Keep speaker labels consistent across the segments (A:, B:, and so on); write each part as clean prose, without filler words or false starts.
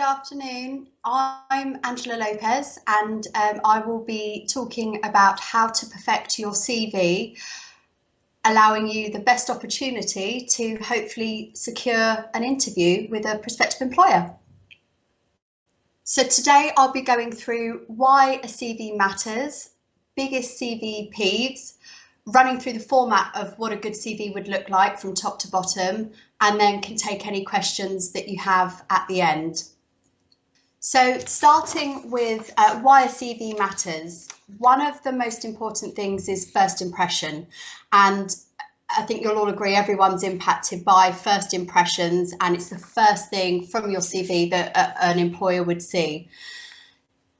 A: afternoon. I'm Angela Lopes, and I will be talking about how to perfect your CV, allowing you the best opportunity to hopefully secure an interview with a prospective employer. So today I'll be going through why a CV matters, biggest CV peeves, running through the format of what a good CV would look like from top to bottom, and then can take any questions that you have at the end. So starting with why a CV matters, one of the most important things is first impression. And I think you'll all agree everyone's impacted by first impressions, and it's the first thing from your CV that an employer would see.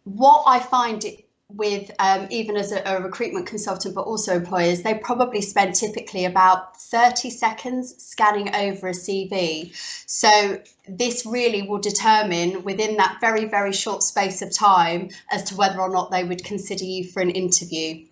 A: What I find with even as a recruitment consultant, but also employers, they probably spend typically about 30 seconds scanning over a CV. So this really will determine within that very, very short space of time as to whether or not they would consider you for an interview.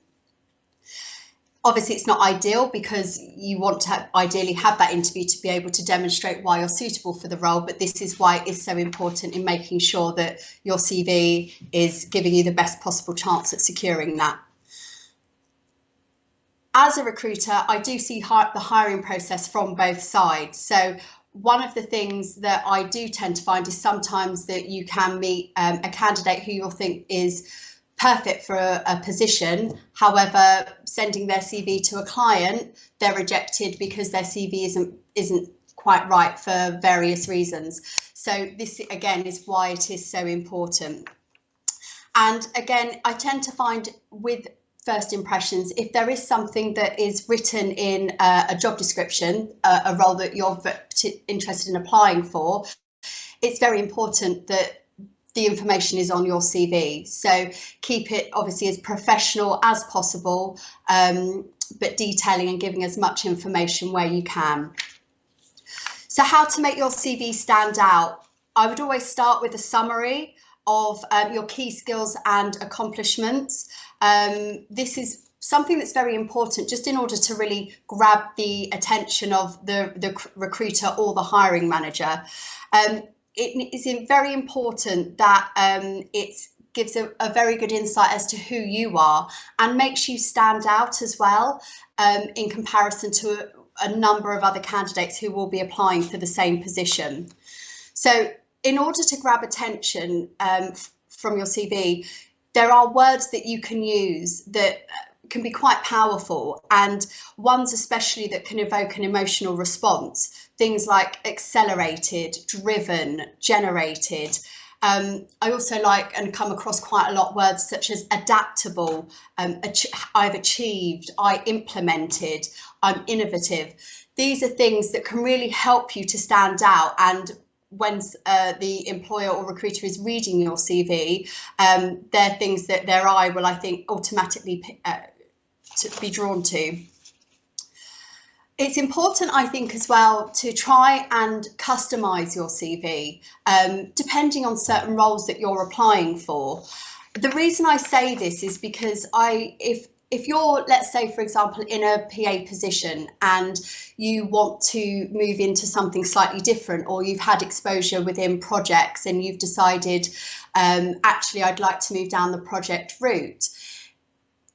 A: Obviously, it's not ideal because you want to ideally have that interview to be able to demonstrate why you're suitable for the role, but this is why it is so important in making sure that your CV is giving you the best possible chance at securing that. As a recruiter, I do see the hiring process from both sides. So one of the things that I do tend to find is sometimes that you can meet a candidate who you'll think is perfect for a position. However, sending their CV to a client, they're rejected because their CV isn't quite right for various reasons. So this again is why it is so important. And again, I tend to find with first impressions, if there is something that is written in a job description, a role that you're interested in applying for, it's very important that the information is on your CV. So keep it obviously as professional as possible, but detailing and giving as much information where you can. So how to make your CV stand out? I would always start with a summary of your key skills and accomplishments. This is something that's very important just in order to really grab the attention of the recruiter or the hiring manager. It is very important that it gives a very good insight as to who you are and makes you stand out as well in comparison to a number of other candidates who will be applying for the same position. So in order to grab attention from your CV, there are words that you can use that can be quite powerful, and ones especially that can evoke an emotional response. Things like accelerated, driven, generated. I also like and come across quite a lot words such as adaptable, I've achieved, I implemented, I'm innovative. These are things that can really help you to stand out, and when the employer or recruiter is reading your CV, they're things that their eye will, I think, automatically to be drawn to. It's important, I think, as well to try and customize your CV depending on certain roles that you're applying for. The reason I say this is because if you're, let's say, for example, in a PA position and you want to move into something slightly different, or you've had exposure within projects and you've decided, actually, I'd like to move down the project route.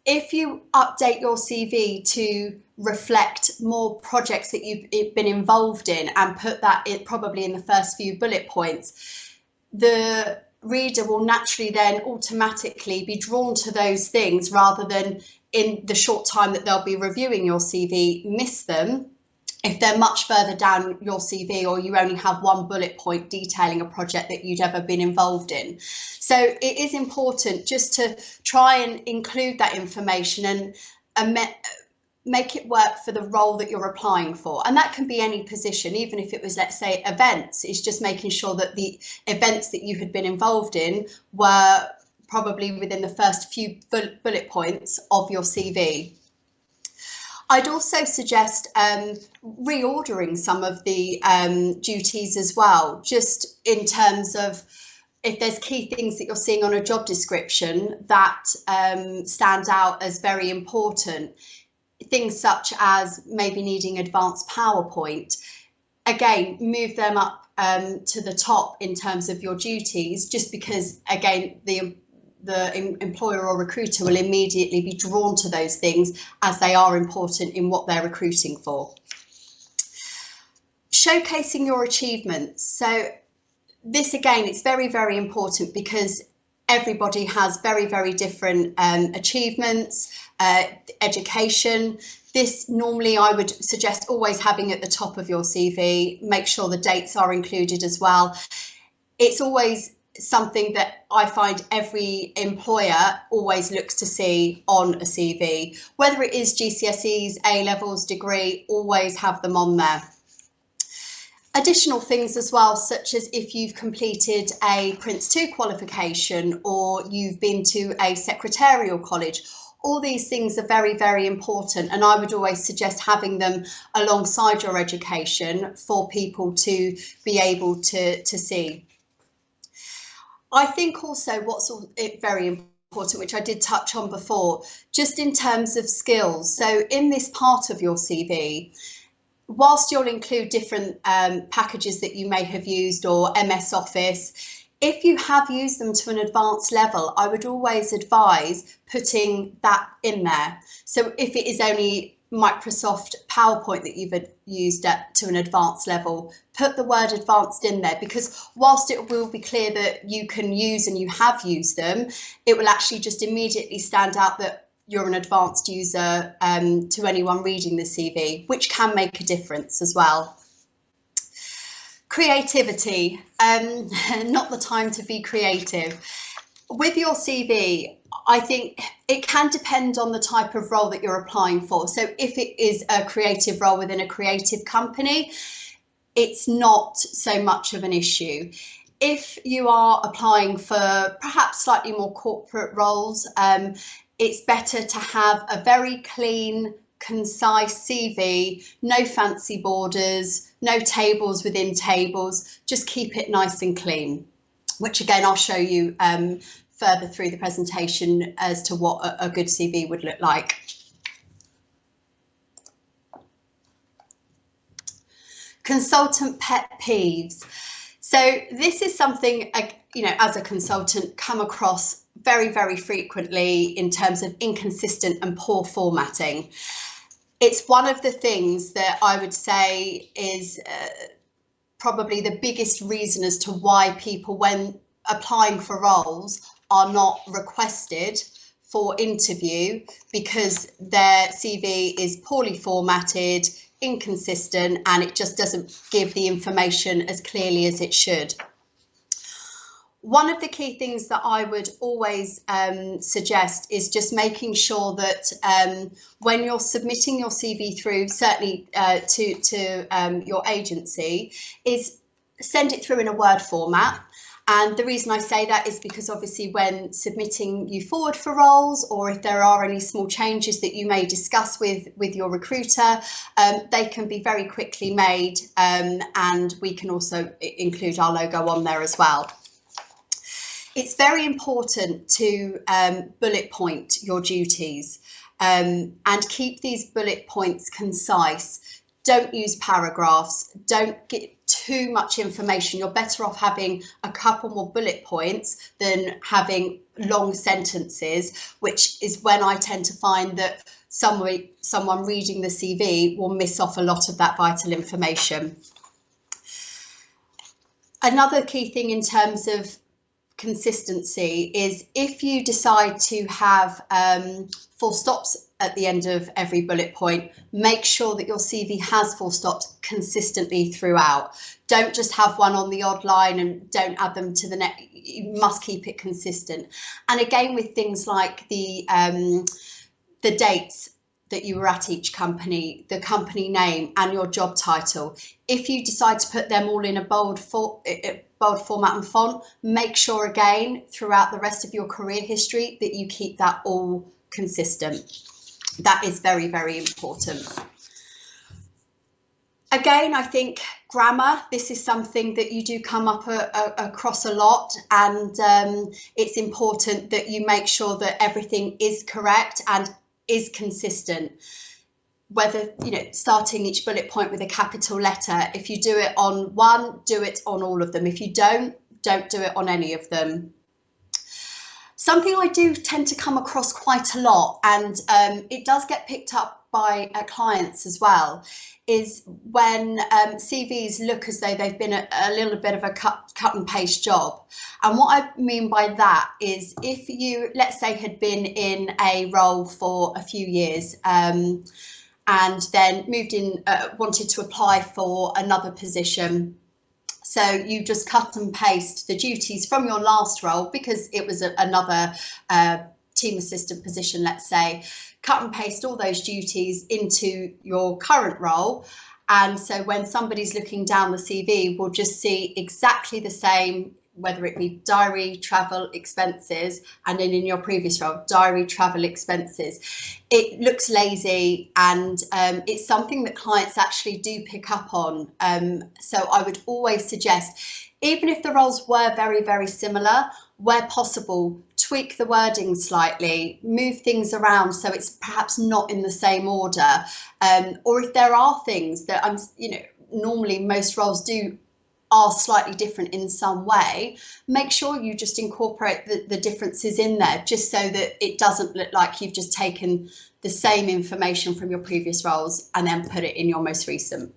A: If you update your CV to reflect more projects that you've been involved in and put that probably in the first few bullet points, the reader will naturally then automatically be drawn to those things rather than in the short time that they'll be reviewing your CV, miss them if they're much further down your CV or you only have one bullet point detailing a project that you'd ever been involved in. So it is important just to try and include that information and make it work for the role that you're applying for. And that can be any position, even if it was, let's say, events. It's just making sure that the events that you had been involved in were probably within the first few bullet points of your CV. I'd also suggest reordering some of the duties as well, just in terms of if there's key things that you're seeing on a job description that stand out as very important. Things such as maybe needing advanced PowerPoint, again, move them up to the top in terms of your duties, just because, again, the employer or recruiter will immediately be drawn to those things as they are important in what they're recruiting for. Showcasing your achievements. So this, again, it's very, very important because everybody has very, very different achievements, education. This normally I would suggest always having at the top of your CV. Make sure the dates are included as well. It's always something that I find every employer always looks to see on a CV. Whether it is GCSEs, A-levels, degree, always have them on there. Additional things as well, such as if you've completed a Prince 2 qualification or you've been to a secretarial college. All these things are very, very important, and I would always suggest having them alongside your education for people to be able to see. I think also what's very important, which I did touch on before, just in terms of skills. So in this part of your CV, whilst you'll include different packages that you may have used or MS Office, if you have used them to an advanced level, I would always advise putting that in there. So if it is only Microsoft PowerPoint that you've used to an advanced level, put the word advanced in there, because whilst it will be clear that you can use and you have used them, it will actually just immediately stand out that you're an advanced user to anyone reading the CV, which can make a difference as well. Creativity, not the time to be creative. With your CV, I think it can depend on the type of role that you're applying for. So if it is a creative role within a creative company, it's not so much of an issue. If you are applying for perhaps slightly more corporate roles, it's better to have a very clean, concise CV, no fancy borders, no tables within tables, just keep it nice and clean, which again, I'll show you further through the presentation as to what a good CV would look like. Consultant pet peeves. So this is something, as a consultant, come across very, very frequently in terms of inconsistent and poor formatting. It's one of the things that I would say is probably the biggest reason as to why people, when applying for roles, are not requested for interview, because their CV is poorly formatted, inconsistent, and it just doesn't give the information as clearly as it should. One of the key things that I would always suggest is just making sure that when you're submitting your CV through, certainly to your agency, is send it through in a Word format. And the reason I say that is because obviously when submitting you forward for roles, or if there are any small changes that you may discuss with your recruiter, they can be very quickly made, and we can also include our logo on there as well. It's very important to bullet point your duties and keep these bullet points concise. Don't use paragraphs. Don't get too much information. You're better off having a couple more bullet points than having long sentences, which is when I tend to find that someone reading the CV will miss off a lot of that vital information. Another key thing in terms of consistency is if you decide to have full stops at the end of every bullet point, make sure that your CV has full stops consistently throughout. Don't just have one on the odd line and don't add them to the next. You must keep it consistent. And again, with things like the dates that you were at each company, the company name and your job title, if you decide to put them all in a bold format and font, make sure again throughout the rest of your career history that you keep that all consistent. That is very, very important. Again, I think grammar, this is something that you do come up across a lot, and it's important that you make sure that everything is correct and is consistent. whether, starting each bullet point with a capital letter. If you do it on one, do it on all of them. If you don't do it on any of them. Something I do tend to come across quite a lot, and it does get picked up by clients as well, is when CVs look as though they've been a little bit of a cut and paste job. And what I mean by that is, if you, let's say, had been in a role for a few years, and then moved in, wanted to apply for another position. So you just cut and paste the duties from your last role, because it was another team assistant position, let's say, cut and paste all those duties into your current role. And so when somebody's looking down the CV, we'll just see exactly the same, whether it be diary, travel, expenses, and then in your previous role, diary, travel, expenses. It looks lazy, and it's something that clients actually do pick up on. So I would always suggest, even if the roles were very, very similar, where possible, tweak the wording slightly, move things around so it's perhaps not in the same order. Or if there are things that normally most roles are slightly different in some way, make sure you just incorporate the differences in there, just so that it doesn't look like you've just taken the same information from your previous roles and then put it in your most recent.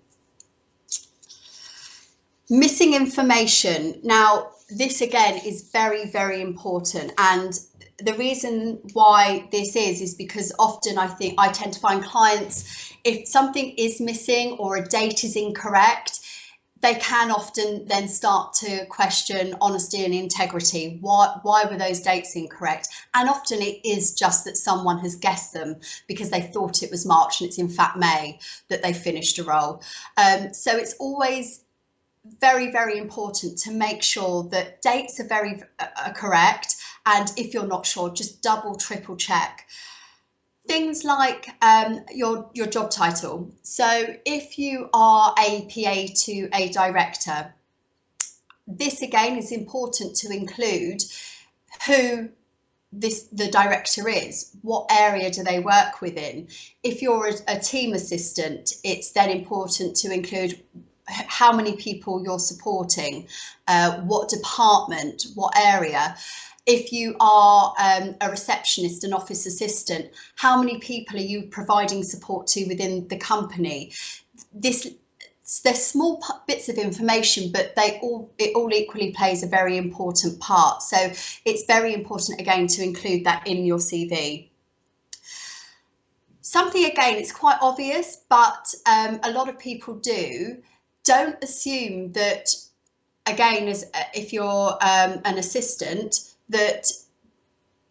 A: Missing information. Now, this again is very, very important. And the reason why this is because often I tend to find clients, if something is missing or a date is incorrect, they can often then start to question honesty and integrity. Why were those dates incorrect? And often it is just that someone has guessed them because they thought it was March and it's in fact May that they finished a role. So it's always very, very important to make sure that dates are correct. And if you're not sure, just double, triple check. Things like your job title. So if you are a PA to a director, this again is important to include who the director is, what area do they work within. If you're a team assistant, it's then important to include how many people you're supporting, what department, what area. If you are a receptionist, an office assistant, how many people are you providing support to within the company? They're small bits of information, but it all equally plays a very important part. So it's very important, again, to include that in your CV. Something, again, it's quite obvious, but a lot of people don't assume that, again, if you're an assistant, that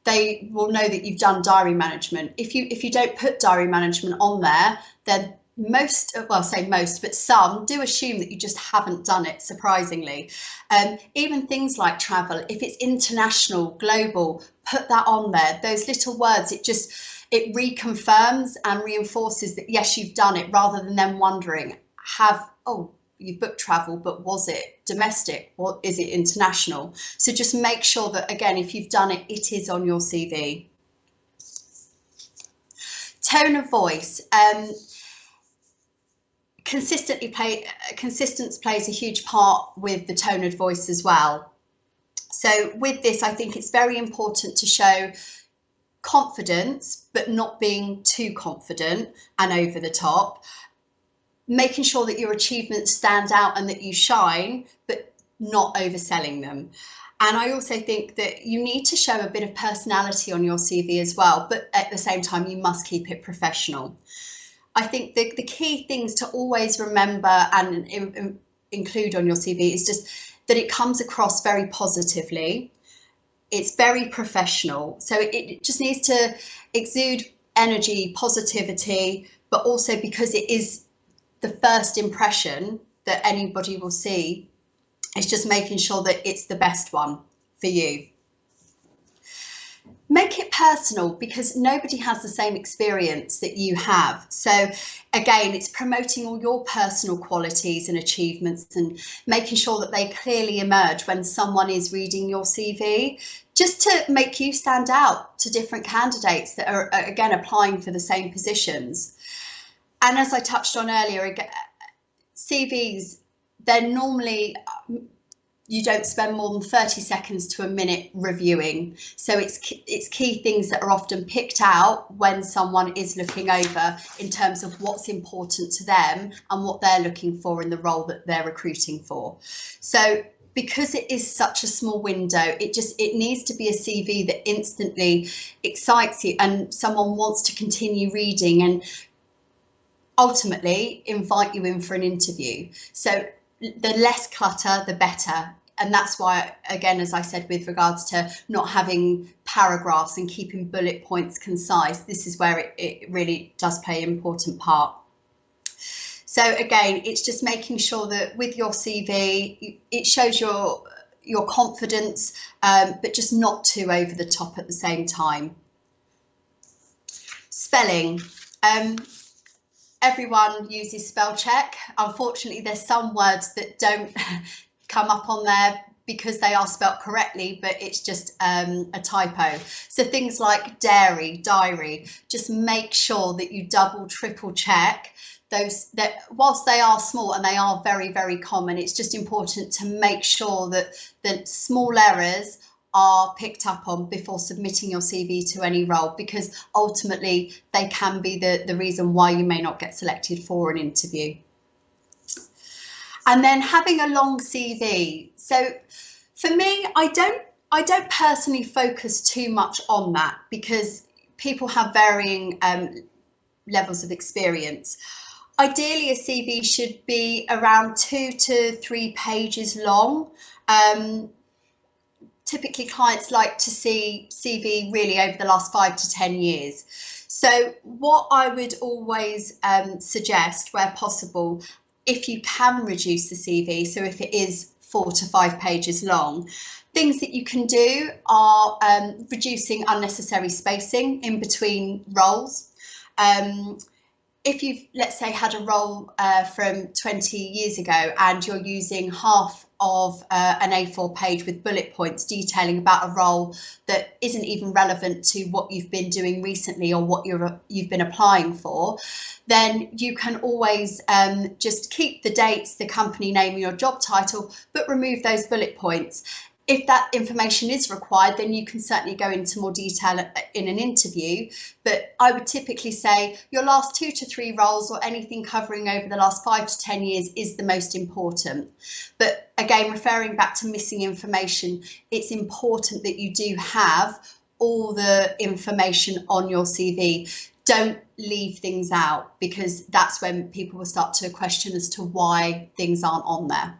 A: they will know that you've done diary management. If you don't put diary management on there, then some do assume that you just haven't done it, surprisingly. Even things like travel, if it's international, global, put that on there. Those little words, it reconfirms and reinforces that yes, you've done it, rather than them wondering, you booked travel, but was it domestic or is it international? So just make sure that, again, if you've done it, it is on your CV. Tone of voice. Consistency plays a huge part with the tone of voice as well. So with this, I think it's very important to show confidence, but not being too confident and over the top. Making sure that your achievements stand out and that you shine, but not overselling them. And I also think that you need to show a bit of personality on your CV as well, but at the same time, you must keep it professional. I think the key things to always remember and include on your CV is just that it comes across very positively. It's very professional. So it just needs to exude energy, positivity, but also because it is the first impression that anybody will see, is just making sure that it's the best one for you. Make it personal, because nobody has the same experience that you have. So again, it's promoting all your personal qualities and achievements and making sure that they clearly emerge when someone is reading your CV, just to make you stand out to different candidates that are, again, applying for the same positions. And as I touched on earlier, CVs, they're normally, you don't spend more than 30 seconds to a minute reviewing. So it's key things that are often picked out when someone is looking over in terms of what's important to them and what they're looking for in the role that they're recruiting for. So because it is such a small window, it needs to be a CV that instantly excites you and someone wants to continue reading and ultimately invite you in for an interview. So the less clutter, the better. And that's why, again, as I said, with regards to not having paragraphs and keeping bullet points concise, this is where it really does play an important part. So again, it's just making sure that with your CV, it shows your confidence, but just not too over the top at the same time. Spelling. Everyone uses spell check. Unfortunately, there's some words that don't come up on there because they are spelt correctly, but it's just a typo. So things like dairy, diary, just make sure that you double, triple check those, that whilst they are small and they are very, very common, it's just important to make sure that the small errors are picked up on before submitting your CV to any role, because ultimately they can be the reason why you may not get selected for an interview. And then having a long CV. So for me, I don't personally focus too much on that because people have varying levels of experience. Ideally, a CV should be around 2 to 3 pages long. Typically clients like to see CV really over the last 5 to 10 years. So what I would always suggest where possible, if you can reduce the CV, so if it is 4 to 5 pages long, things that you can do are reducing unnecessary spacing in between roles. If you've, let's say, had a role from 20 years ago and you're using half of an A4 page with bullet points detailing about a role that isn't even relevant to what you've been doing recently or what you've been applying for, then you can always just keep the dates, the company name and your job title, but remove those bullet points. If that information is required, then you can certainly go into more detail in an interview. But I would typically say your last 2 to 3 roles or anything covering over the last 5 to 10 years is the most important. But again, referring back to missing information, it's important that you do have all the information on your CV. Don't leave things out, because that's when people will start to question as to why things aren't on there.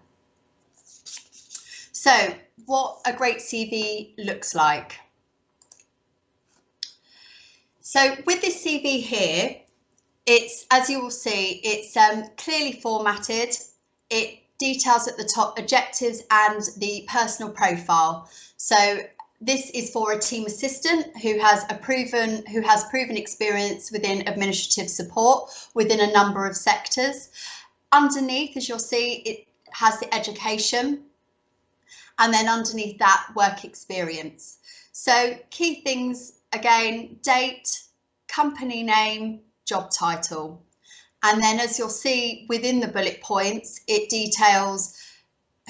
A: So what a great CV looks like. So with this CV here, it's, as you will see, it's clearly formatted. It details at the top objectives and the personal profile. So this is for a team assistant who has proven experience within administrative support within a number of sectors. Underneath, as you'll see, it has the education, and then underneath that, work experience. So key things, again, date, company name, job title. And then as you'll see within the bullet points, it details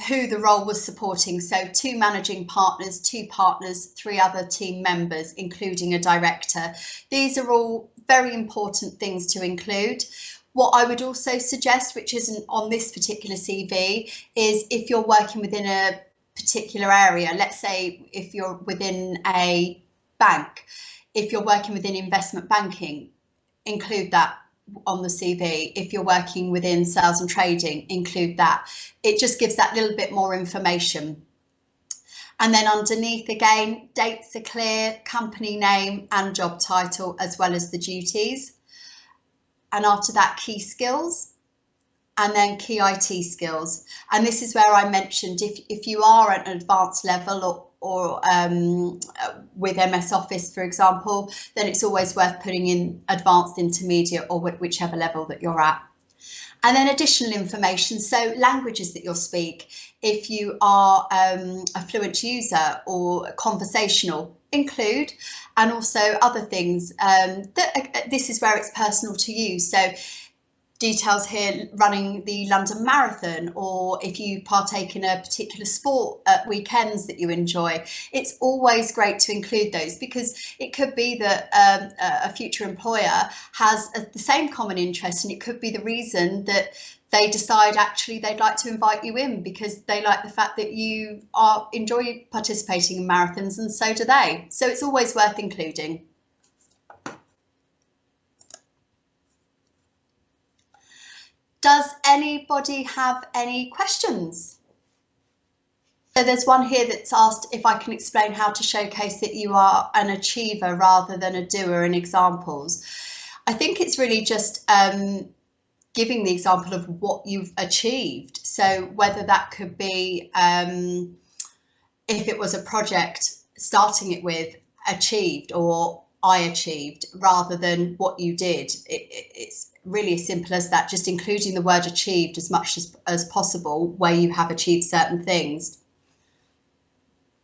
A: who the role was supporting. So 2 managing partners, 2 partners, 3 other team members, including a director. These are all very important things to include. What I would also suggest, which isn't on this particular CV, is if you're working within a particular area, let's say if you're within a bank, if you're working within investment banking, include that on the CV. If you're working within sales and trading, include that. It just gives that little bit more information. And then underneath, again, dates are clear, company name and job title, as well as the duties. And after that, key skills, and then key IT skills. And this is where I mentioned if you are at an advanced level or with MS Office, for example, then it's always worth putting in advanced, intermediate, or whichever level that you're at. And then additional information, so languages that you'll speak. If you are a fluent user or conversational, include, and also other things. This is where it's personal to you. So details here running the London Marathon, or if you partake in a particular sport at weekends that you enjoy. It's always great to include those, because it could be that a future employer has the same common interest, and it could be the reason that they decide actually they'd like to invite you in because they like the fact that you enjoy participating in marathons, and so do they. So it's always worth including. Does anybody have any questions? So there's one here that's asked if I can explain how to showcase that you are an achiever rather than a doer in examples. I think it's really just giving the example of what you've achieved. So whether that could be, if it was a project, starting it with achieved or I achieved, rather than what you did. It's really as simple as that, just including the word achieved as much as possible where you have achieved certain things.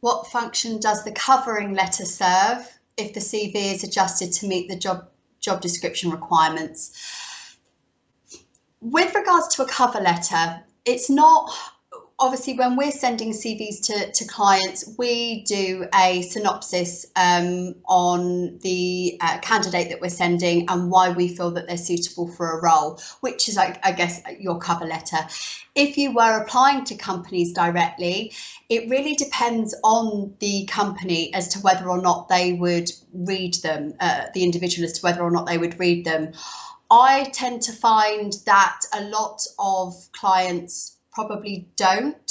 A: What function does the covering letter serve if the CV is adjusted to meet the job description requirements? With regards to a cover letter, it's not, obviously when we're sending CVs to clients, we do a synopsis on the candidate that we're sending and why we feel that they're suitable for a role, which is, I guess, your cover letter. If you were applying to companies directly, it really depends on the company as to whether or not they would read them, the individual as to whether or not they would read them. I tend to find that a lot of clients probably don't.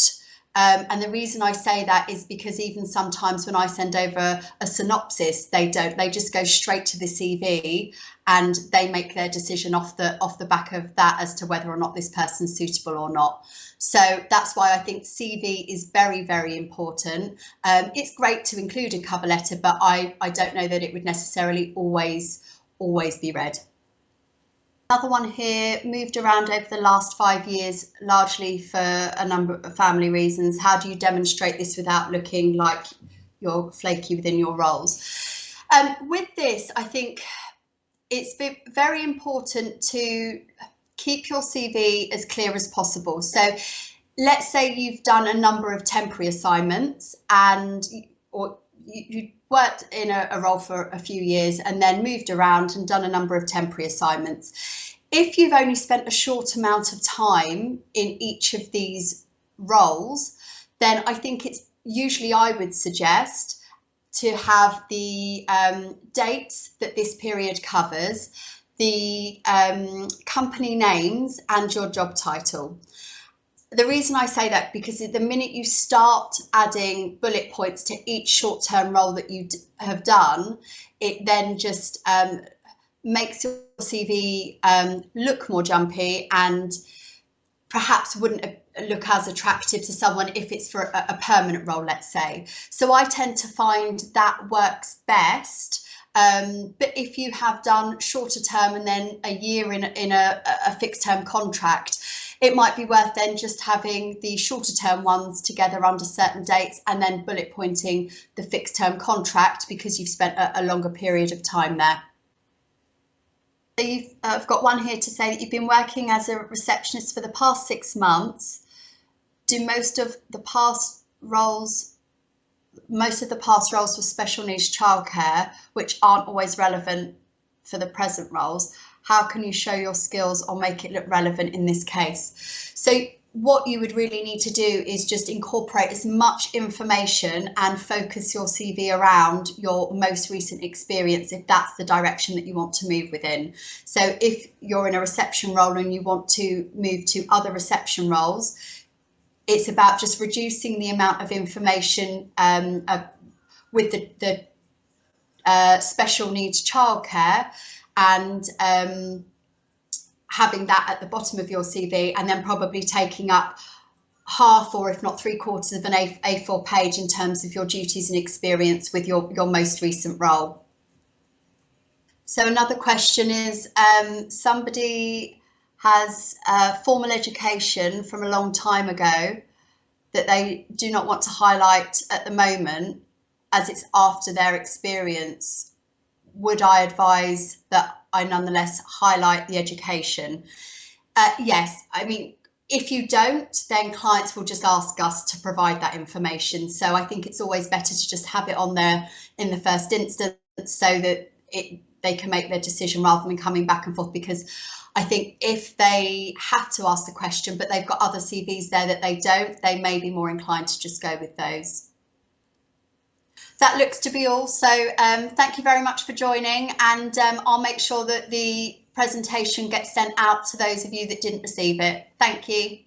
A: And the reason I say that is because even sometimes when I send over a synopsis, they don't. They just go straight to the CV and they make their decision off the back of that as to whether or not this person's suitable or not. So that's why I think CV is very, very important. It's great to include a cover letter, but I don't know that it would necessarily always be read. Another one here, moved around over the last 5 years, largely for a number of family reasons. How do you demonstrate this without looking like you're flaky within your roles? With this, I think it's very important to keep your CV as clear as possible. So let's say you've done a number of temporary assignments or you worked in a role for a few years and then moved around and done a number of temporary assignments. If you've only spent a short amount of time in each of these roles, then I think it's usually, I would suggest, to have the dates that this period covers, the company names and your job title. The reason I say that, because the minute you start adding bullet points to each short-term role that you have done, it then just makes your CV look more jumpy and perhaps wouldn't look as attractive to someone if it's for a permanent role, let's say. So I tend to find that works best. But if you have done shorter term and then a year in a fixed term contract, it might be worth then just having the shorter term ones together under certain dates and then bullet pointing the fixed term contract because you've spent a longer period of time there. So I've got one here to say that you've been working as a receptionist for the past 6 months. Do most of the past roles were special needs childcare, which aren't always relevant for the present roles. How can you show your skills or make it look relevant in this case? So what you would really need to do is just incorporate as much information and focus your CV around your most recent experience, if that's the direction that you want to move within. So if you're in a reception role and you want to move to other reception roles, it's about just reducing the amount of information with the special needs childcare and having that at the bottom of your CV, and then probably taking up half or if not 3/4 of an A4 page in terms of your duties and experience with your most recent role. So another question is, somebody has formal education from a long time ago that they do not want to highlight at the moment as it's after their experience. Would I advise that I nonetheless highlight the education? Yes, I mean, if you don't, then clients will just ask us to provide that information. So I think it's always better to just have it on there in the first instance so that they can make their decision rather than coming back and forth. Because I think if they have to ask the question, but they've got other CVs there that they don't, they may be more inclined to just go with those. That looks to be all. So thank you very much for joining, and I'll make sure that the presentation gets sent out to those of you that didn't receive it. Thank you.